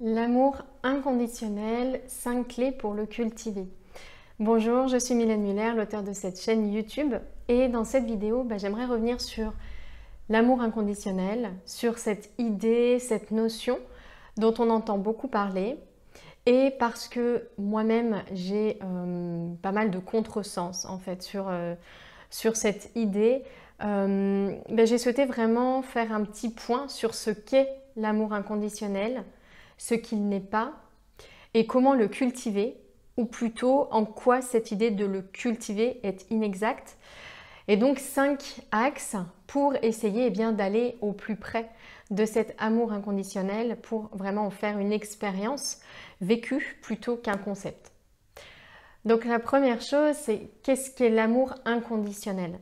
L'amour inconditionnel, 5 clés pour le cultiver. Bonjour, je suis Mylène Muller, l'auteure de cette chaîne YouTube. Et dans cette vidéo, j'aimerais revenir sur l'amour inconditionnel, sur cette idée, cette notion dont on entend beaucoup parler. Et parce que moi-même, j'ai pas mal de contresens en fait sur cette idée, j'ai souhaité vraiment faire un petit point sur ce qu'est l'amour inconditionnel, ce qu'il n'est pas et comment le cultiver, ou plutôt en quoi cette idée de le cultiver est inexacte. Et donc 5 axes pour essayer d'aller au plus près de cet amour inconditionnel pour vraiment en faire une expérience vécue plutôt qu'un concept. Donc la première chose, c'est qu'est-ce qu'est l'amour inconditionnel?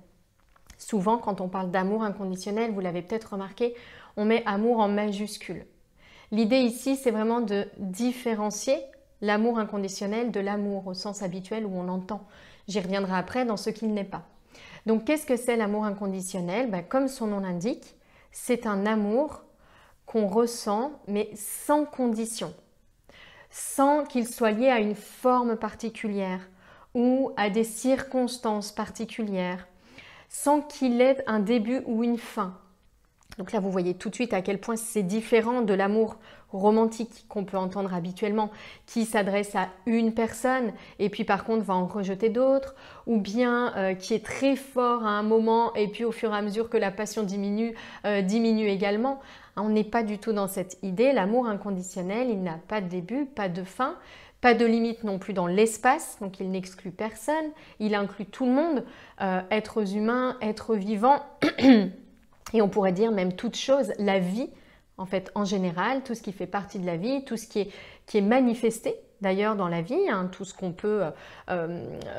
Souvent, quand on parle d'amour inconditionnel, vous l'avez peut-être remarqué, on met amour en majuscule. L'idée ici, c'est vraiment de différencier l'amour inconditionnel de l'amour au sens habituel où on l'entend. J'y reviendrai après dans ce qu'il n'est pas. Donc, qu'est-ce que c'est l'amour inconditionnel? Comme son nom l'indique, c'est un amour qu'on ressent, mais sans condition, sans qu'il soit lié à une forme particulière ou à des circonstances particulières, sans qu'il ait un début ou une fin. Donc là, vous voyez tout de suite à quel point c'est différent de l'amour romantique qu'on peut entendre habituellement, qui s'adresse à une personne et puis par contre va en rejeter d'autres, ou bien qui est très fort à un moment et puis au fur et à mesure que la passion diminue, diminue également. On n'est pas du tout dans cette idée. L'amour inconditionnel, il n'a pas de début, pas de fin, pas de limite non plus dans l'espace, donc il n'exclut personne, il inclut tout le monde, êtres humains, êtres vivants, et on pourrait dire même toute chose, la vie, en fait, en général, tout ce qui fait partie de la vie, tout ce qui est manifesté d'ailleurs dans la vie, tout ce qu'on peut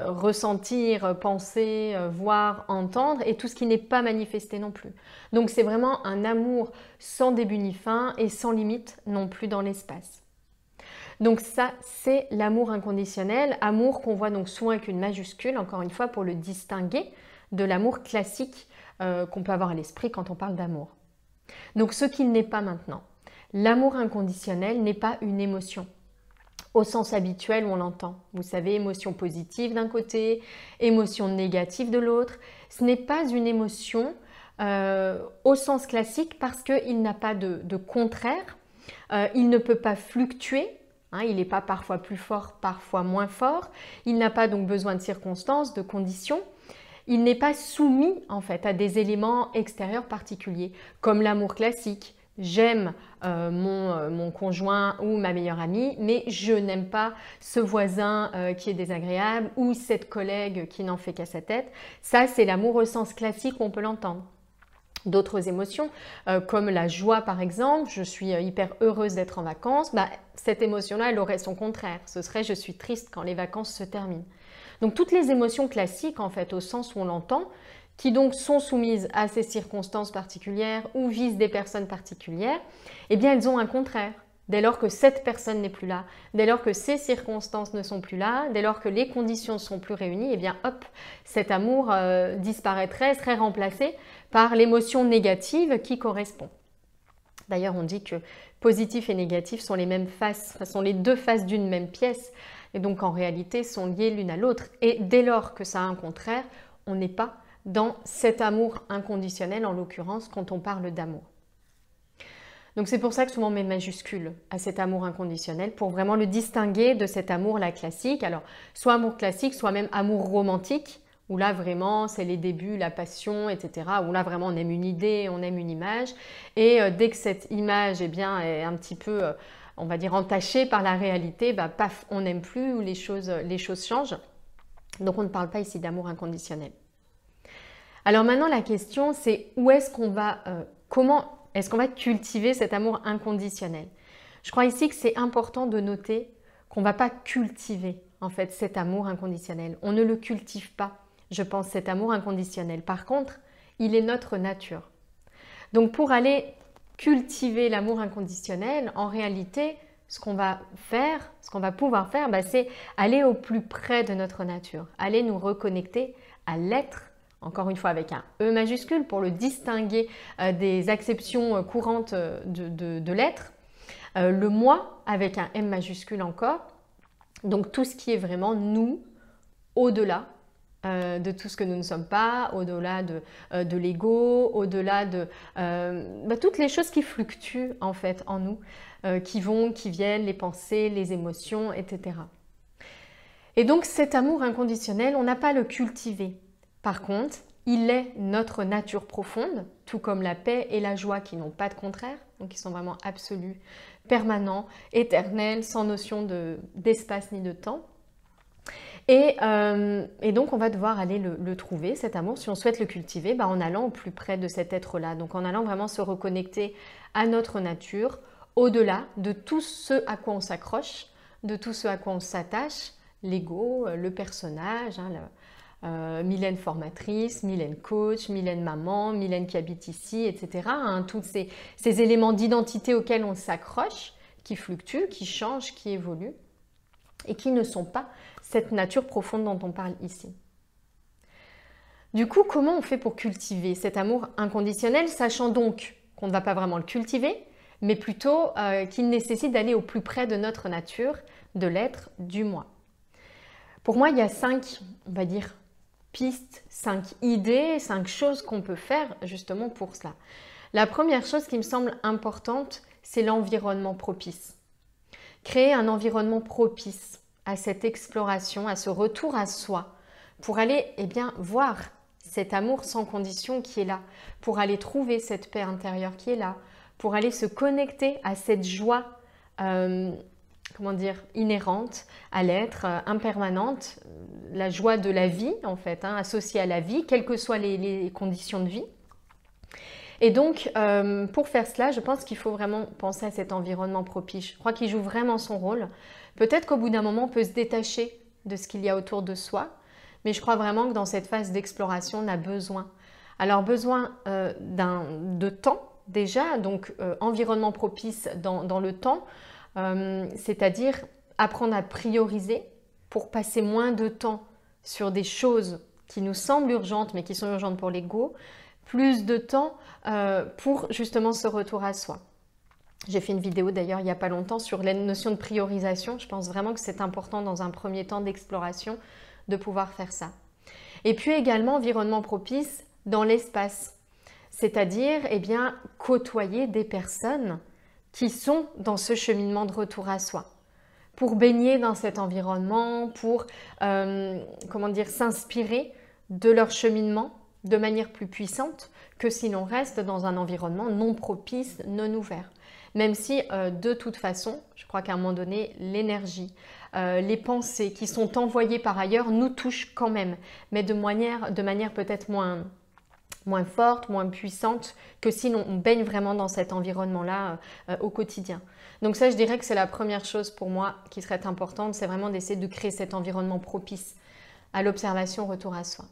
ressentir, penser, voir, entendre, et tout ce qui n'est pas manifesté non plus. Donc c'est vraiment un amour sans début ni fin et sans limite non plus dans l'espace. Donc ça, c'est l'amour inconditionnel, amour qu'on voit donc souvent avec une majuscule, encore une fois, pour le distinguer de l'amour classique qu'on peut avoir à l'esprit quand on parle d'amour. Donc ce qu'il n'est pas maintenant. L'amour inconditionnel n'est pas une émotion au sens habituel où on l'entend. Vous savez, émotion positive d'un côté, émotion négative de l'autre. Ce n'est pas une émotion au sens classique parce qu'il n'a pas de contraire. Il ne peut pas fluctuer. Il n'est pas parfois plus fort, parfois moins fort. Il n'a pas donc besoin de circonstances, de conditions. Il n'est pas soumis en fait à des éléments extérieurs particuliers, comme l'amour classique. J'aime mon conjoint ou ma meilleure amie, mais je n'aime pas ce voisin qui est désagréable ou cette collègue qui n'en fait qu'à sa tête. Ça, c'est l'amour au sens classique où on peut l'entendre. D'autres émotions, comme la joie par exemple, je suis hyper heureuse d'être en vacances, cette émotion-là, elle aurait son contraire. Ce serait je suis triste quand les vacances se terminent. Donc toutes les émotions classiques en fait, au sens où on l'entend, qui donc sont soumises à ces circonstances particulières ou visent des personnes particulières, elles ont un contraire. Dès lors que cette personne n'est plus là, dès lors que ces circonstances ne sont plus là, dès lors que les conditions ne sont plus réunies, hop, cet amour disparaîtrait, serait remplacé par l'émotion négative qui correspond. D'ailleurs, on dit que positif et négatif sont les mêmes faces, sont les deux faces d'une même pièce, et donc en réalité sont liées l'une à l'autre. Et dès lors que ça a un contraire, on n'est pas dans cet amour inconditionnel, en l'occurrence, quand on parle d'amour. Donc c'est pour ça que souvent on met majuscule à cet amour inconditionnel pour vraiment le distinguer de cet amour-là classique. Alors soit amour classique, soit même amour romantique, où là vraiment c'est les débuts, la passion, etc. Où là vraiment on aime une idée, on aime une image. Et dès que cette image est un petit peu, on va dire, entachée par la réalité, paf, on n'aime plus ou les choses changent. Donc on ne parle pas ici d'amour inconditionnel. Alors maintenant la question c'est où est-ce qu'on va, comment est-ce qu'on va cultiver cet amour inconditionnel? Je crois ici que c'est important de noter qu'on ne va pas cultiver en fait cet amour inconditionnel. On ne le cultive pas, je pense, cet amour inconditionnel. Par contre, il est notre nature. Donc pour aller cultiver l'amour inconditionnel, en réalité, ce qu'on va pouvoir faire, c'est aller au plus près de notre nature, aller nous reconnecter à l'être, encore une fois avec un E majuscule pour le distinguer des acceptions courantes de l'être, Le moi avec un M majuscule encore. Donc tout ce qui est vraiment nous, au-delà de tout ce que nous ne sommes pas, au-delà de l'ego, au-delà de toutes les choses qui fluctuent en fait en nous, qui vont, qui viennent, les pensées, les émotions, etc. Et donc cet amour inconditionnel, on n'a pas à le cultiver. Par contre, il est notre nature profonde, tout comme la paix et la joie qui n'ont pas de contraire, donc qui sont vraiment absolus, permanents, éternels, sans notion d'espace ni de temps. Et donc on va devoir aller le trouver, cet amour, si on souhaite le cultiver, en allant au plus près de cet être-là. Donc en allant vraiment se reconnecter à notre nature, au-delà de tout ce à quoi on s'accroche, de tout ce à quoi on s'attache, l'ego, le personnage, Mylène formatrice, Mylène coach, Mylène maman, Mylène qui habite ici, etc. Tous ces éléments d'identité auxquels on s'accroche, qui fluctuent, qui changent, qui évoluent et qui ne sont pas cette nature profonde dont on parle ici. Du coup, comment on fait pour cultiver cet amour inconditionnel, sachant donc qu'on ne va pas vraiment le cultiver, mais plutôt qu'il nécessite d'aller au plus près de notre nature, de l'être, du moi. Pour moi, il y a 5, on va dire, pistes, 5 idées, 5 choses qu'on peut faire justement pour cela. La première chose qui me semble importante, c'est l'environnement propice. Créer un environnement propice à cette exploration, à ce retour à soi, pour aller voir cet amour sans condition qui est là, pour aller trouver cette paix intérieure qui est là, pour aller se connecter à cette joie inhérente à l'être, impermanente, la joie de la vie en fait, associée à la vie, quelles que soient les conditions de vie. Et donc, pour faire cela, je pense qu'il faut vraiment penser à cet environnement propice. Je crois qu'il joue vraiment son rôle. Peut-être qu'au bout d'un moment, on peut se détacher de ce qu'il y a autour de soi, mais je crois vraiment que dans cette phase d'exploration, on a besoin. Alors, besoin de temps déjà, donc environnement propice dans le temps, c'est-à-dire apprendre à prioriser pour passer moins de temps sur des choses qui nous semblent urgentes, mais qui sont urgentes pour l'ego, plus de temps pour justement ce retour à soi. J'ai fait une vidéo d'ailleurs il n'y a pas longtemps sur la notion de priorisation. Je pense vraiment que c'est important dans un premier temps d'exploration de pouvoir faire ça. Et puis également environnement propice dans l'espace, c'est-à-dire côtoyer des personnes qui sont dans ce cheminement de retour à soi, pour baigner dans cet environnement, pour s'inspirer de leur cheminement de manière plus puissante que si l'on reste dans un environnement non propice, non ouvert. Même si de toute façon, je crois qu'à un moment donné, l'énergie, les pensées qui sont envoyées par ailleurs nous touchent quand même, mais de manière peut-être moins forte, moins puissante que si on baigne vraiment dans cet environnement-là au quotidien. Donc ça, je dirais que c'est la première chose pour moi qui serait importante, c'est vraiment d'essayer de créer cet environnement propice à l'observation, retour à soi.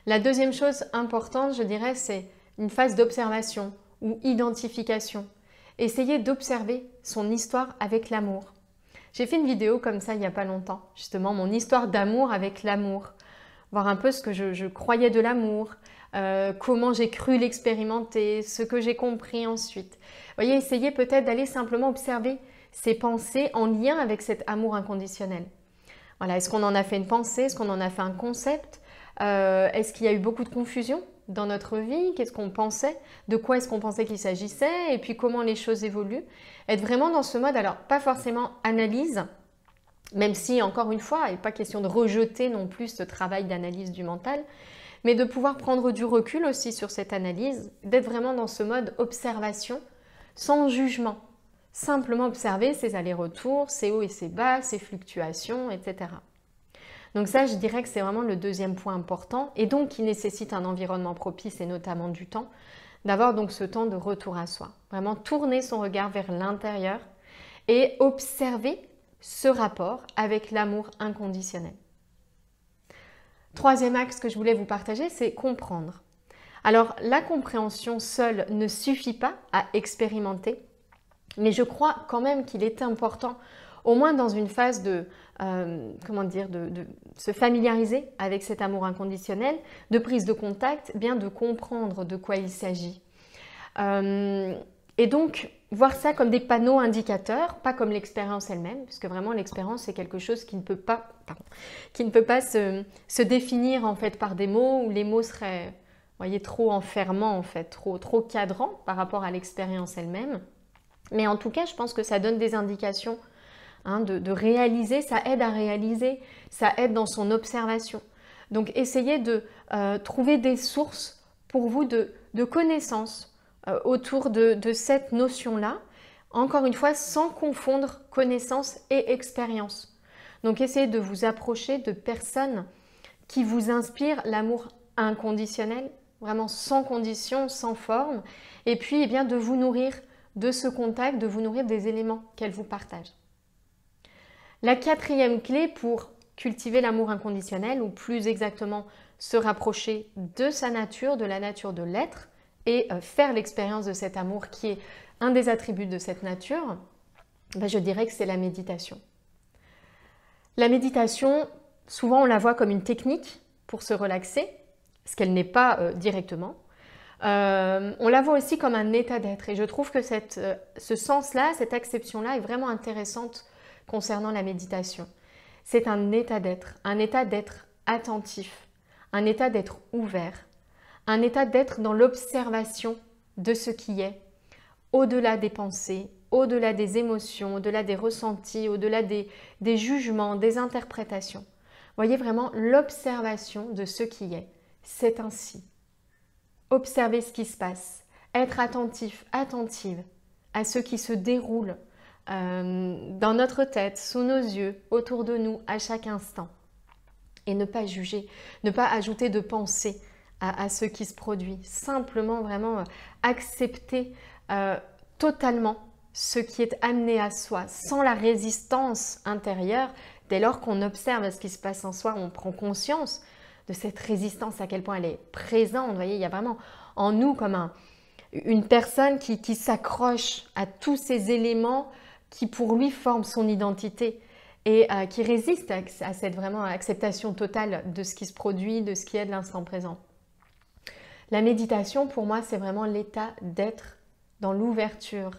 La deuxième chose importante, je dirais, c'est une phase d'observation ou identification. Essayer d'observer son histoire avec l'amour. J'ai fait une vidéo comme ça il n'y a pas longtemps, justement, mon histoire d'amour avec l'amour. Voir un peu ce que je croyais de l'amour, comment j'ai cru l'expérimenter, ce que j'ai compris ensuite. Vous voyez, essayez peut-être d'aller simplement observer ces pensées en lien avec cet amour inconditionnel. Voilà, est-ce qu'on en a fait une pensée? Est-ce qu'on en a fait un concept? Est-ce qu'il y a eu beaucoup de confusion dans notre vie? Qu'est-ce qu'on pensait? De quoi est-ce qu'on pensait qu'il s'agissait? Et puis comment les choses évoluent? Être vraiment dans ce mode, alors pas forcément analyse, même si encore une fois, il n'est pas question de rejeter non plus ce travail d'analyse du mental, mais de pouvoir prendre du recul aussi sur cette analyse, d'être vraiment dans ce mode observation, sans jugement. Simplement observer ces allers-retours, ces hauts et ces bas, ces fluctuations, etc. Donc ça, je dirais que c'est vraiment le deuxième point important et donc qui nécessite un environnement propice et notamment du temps, d'avoir donc ce temps de retour à soi. Vraiment tourner son regard vers l'intérieur et observer ce rapport avec l'amour inconditionnel. Troisième axe que je voulais vous partager, c'est comprendre. Alors, la compréhension seule ne suffit pas à expérimenter, mais je crois quand même qu'il est important, au moins dans une phase de se familiariser avec cet amour inconditionnel, de prise de contact, bien de comprendre de quoi il s'agit. Et donc, voir ça comme des panneaux indicateurs, pas comme l'expérience elle-même, parce que vraiment l'expérience c'est quelque chose qui ne peut pas, se définir en fait par des mots, où les mots seraient, vous voyez, trop enfermants en fait, trop cadrans par rapport à l'expérience elle-même. Mais en tout cas, je pense que ça donne des indications de réaliser, ça aide à réaliser, ça aide dans son observation. Donc essayez de trouver des sources pour vous de connaissances autour de cette notion-là, encore une fois sans confondre connaissance et expérience. Donc essayez de vous approcher de personnes qui vous inspirent l'amour inconditionnel, vraiment sans condition, sans forme, et puis eh bien, de vous nourrir de ce contact, de vous nourrir des éléments qu'elles vous partagent. La quatrième clé pour cultiver l'amour inconditionnel, ou plus exactement se rapprocher de sa nature, de la nature de l'être, et faire l'expérience de cet amour qui est un des attributs de cette nature, je dirais que c'est la méditation. La méditation, souvent on la voit comme une technique pour se relaxer, ce qu'elle n'est pas directement. On la voit aussi comme un état d'être, et je trouve que ce sens-là, cette acception-là est vraiment intéressante concernant la méditation. C'est un état d'être attentif, un état d'être ouvert, un état d'être dans l'observation de ce qui est, au-delà des pensées, au-delà des émotions, au-delà des ressentis, au-delà des jugements, des interprétations. Voyez vraiment l'observation de ce qui est. C'est ainsi. Observer ce qui se passe, être attentif, attentive à ce qui se déroule dans notre tête, sous nos yeux, autour de nous, à chaque instant. Et ne pas juger, ne pas ajouter de pensée à ce qui se produit. Simplement vraiment accepter totalement ce qui est amené à soi, sans la résistance intérieure. Dès lors qu'on observe ce qui se passe en soi, on prend conscience de cette résistance, à quel point elle est présente. Vous voyez, il y a vraiment en nous comme une personne qui s'accroche à tous ces éléments qui pour lui forment son identité et qui résiste à cette vraiment acceptation totale de ce qui se produit, de ce qui est de l'instant présent. La méditation, pour moi, c'est vraiment l'état d'être dans l'ouverture,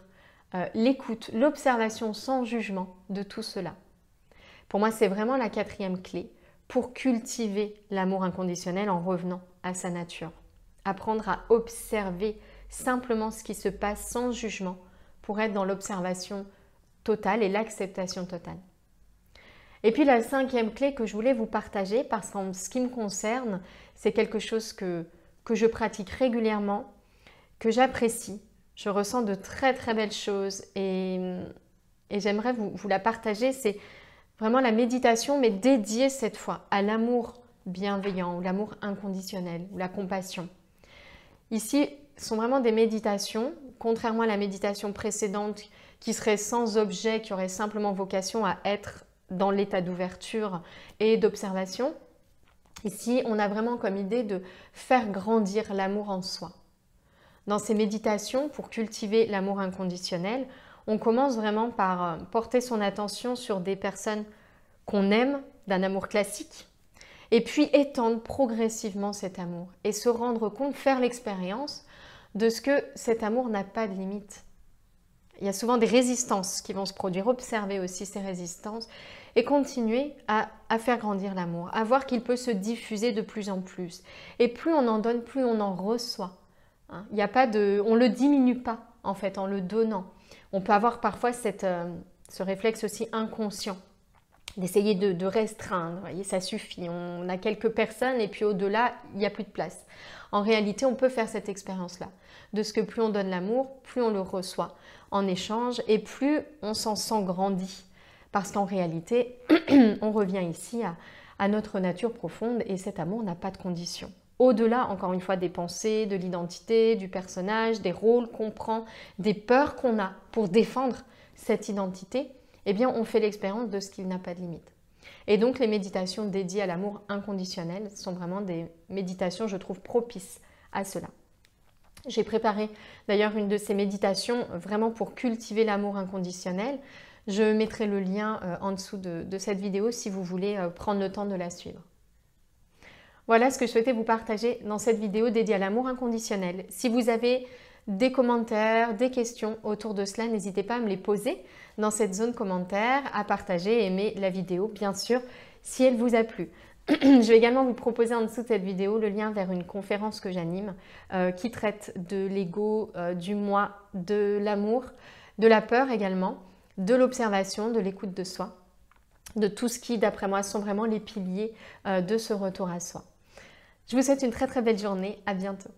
l'écoute, l'observation sans jugement de tout cela. Pour moi, c'est vraiment la quatrième clé pour cultiver l'amour inconditionnel en revenant à sa nature. Apprendre à observer simplement ce qui se passe sans jugement pour être dans l'observation totale et l'acceptation totale. Et puis la cinquième clé que je voulais vous partager, parce qu'en ce qui me concerne, c'est quelque chose que je pratique régulièrement, que j'apprécie. Je ressens de très très belles choses et j'aimerais vous la partager. C'est vraiment la méditation, mais dédiée cette fois à l'amour bienveillant, ou l'amour inconditionnel, ou la compassion. Ici, ce sont vraiment des méditations, contrairement à la méditation précédente qui serait sans objet, qui aurait simplement vocation à être dans l'état d'ouverture et d'observation. Ici, on a vraiment comme idée de faire grandir l'amour en soi. Dans ces méditations, pour cultiver l'amour inconditionnel, on commence vraiment par porter son attention sur des personnes qu'on aime, d'un amour classique, et puis étendre progressivement cet amour et se rendre compte, faire l'expérience de ce que cet amour n'a pas de limite. Il y a souvent des résistances qui vont se produire, observer aussi ces résistances et continuer à faire grandir l'amour, à voir qu'il peut se diffuser de plus en plus. Et plus on en donne, plus on en reçoit. Il y a pas on ne le diminue pas en fait en le donnant. On peut avoir parfois ce réflexe aussi inconscient d'essayer de restreindre. Vous voyez, ça suffit, on a quelques personnes et puis au-delà, il n'y a plus de place. En réalité, on peut faire cette expérience-là, de ce que plus on donne l'amour, plus on le reçoit en échange et plus on s'en sent grandi. Parce qu'en réalité, on revient ici à notre nature profonde et cet amour n'a pas de condition. Au-delà, encore une fois, des pensées, de l'identité, du personnage, des rôles qu'on prend, des peurs qu'on a pour défendre cette identité, eh bien, on fait l'expérience de ce qu'il n'a pas de limite. Et donc, les méditations dédiées à l'amour inconditionnel sont vraiment des méditations, je trouve, propices à cela. J'ai préparé d'ailleurs une de ces méditations vraiment pour cultiver l'amour inconditionnel. Je mettrai le lien en dessous de cette vidéo si vous voulez prendre le temps de la suivre. Voilà ce que je souhaitais vous partager dans cette vidéo dédiée à l'amour inconditionnel. Si vous avez des commentaires, des questions autour de cela, n'hésitez pas à me les poser dans cette zone commentaire, à partager et aimer la vidéo, bien sûr, si elle vous a plu. Je vais également vous proposer en dessous de cette vidéo le lien vers une conférence que j'anime qui traite de l'ego, du moi, de l'amour, de la peur également, de l'observation, de l'écoute de soi, de tout ce qui, d'après moi, sont vraiment les piliers de ce retour à soi. Je vous souhaite une très très belle journée, à bientôt.